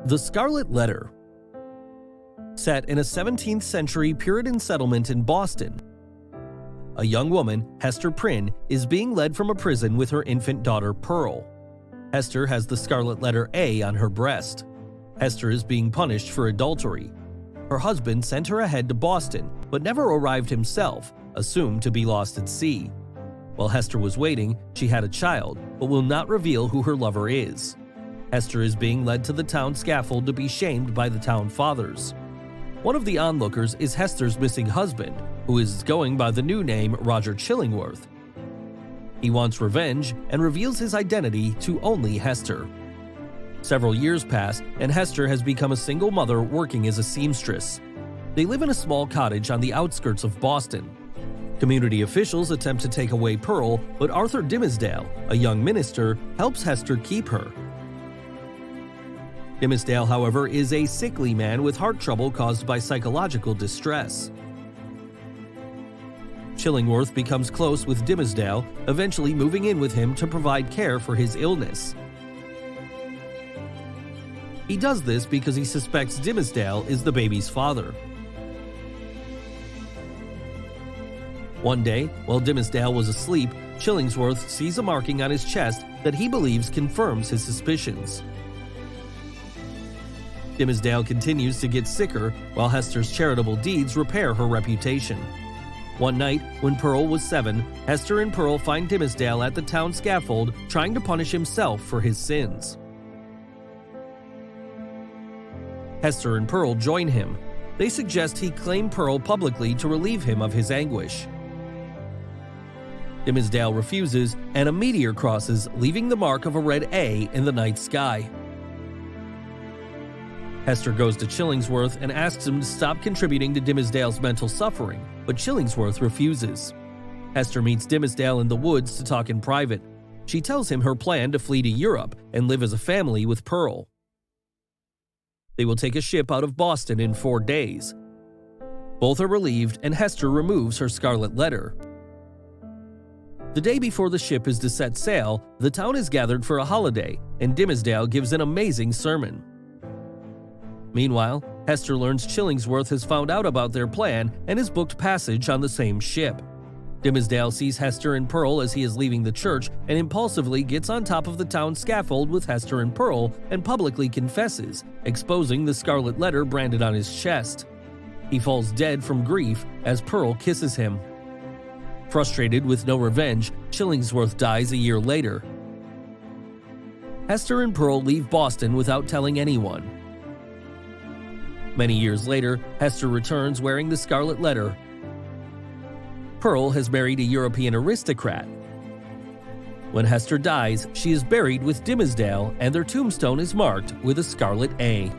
The Scarlet Letter. Set in a 17th century Puritan settlement in Boston, a young woman, Hester Prynne, is being led from a prison with her infant daughter Pearl. Hester has the scarlet letter A on her breast. Hester is being punished for adultery. Her husband sent her ahead to Boston, but never arrived himself, assumed to be lost at sea. While Hester was waiting, she had a child, but will not reveal who her lover is. Hester is being led to the town scaffold to be shamed by the town fathers. One of the onlookers is Hester's missing husband, who is going by the new name Roger Chillingworth. He wants revenge and reveals his identity to only Hester. Several years pass, and Hester has become a single mother working as a seamstress. They live in a small cottage on the outskirts of Boston. Community officials attempt to take away Pearl, but Arthur Dimmesdale, a young minister, helps Hester keep her. Dimmesdale, however, is a sickly man with heart trouble caused by psychological distress. Chillingworth becomes close with Dimmesdale, eventually moving in with him to provide care for his illness. He does this because he suspects Dimmesdale is the baby's father. One day, while Dimmesdale was asleep, Chillingsworth sees a marking on his chest that he believes confirms his suspicions. Dimmesdale continues to get sicker, while Hester's charitable deeds repair her reputation. One night, when Pearl was 7, Hester and Pearl find Dimmesdale at the town scaffold trying to punish himself for his sins. Hester and Pearl join him. They suggest he claim Pearl publicly to relieve him of his anguish. Dimmesdale refuses, and a meteor crosses, leaving the mark of a red A in the night sky. Hester goes to Chillingsworth and asks him to stop contributing to Dimmesdale's mental suffering, but Chillingsworth refuses. Hester meets Dimmesdale in the woods to talk in private. She tells him her plan to flee to Europe and live as a family with Pearl. They will take a ship out of Boston in 4 days. Both are relieved, and Hester removes her scarlet letter. The day before the ship is to set sail, the town is gathered for a holiday, and Dimmesdale gives an amazing sermon. Meanwhile, Hester learns Chillingsworth has found out about their plan and has booked passage on the same ship. Dimmesdale sees Hester and Pearl as he is leaving the church and impulsively gets on top of the town scaffold with Hester and Pearl and publicly confesses, exposing the scarlet letter branded on his chest. He falls dead from grief as Pearl kisses him. Frustrated with no revenge, Chillingsworth dies a year later. Hester and Pearl leave Boston without telling anyone. Many years later, Hester returns wearing the scarlet letter. Pearl has married a European aristocrat. When Hester dies, she is buried with Dimmesdale, and their tombstone is marked with a scarlet A.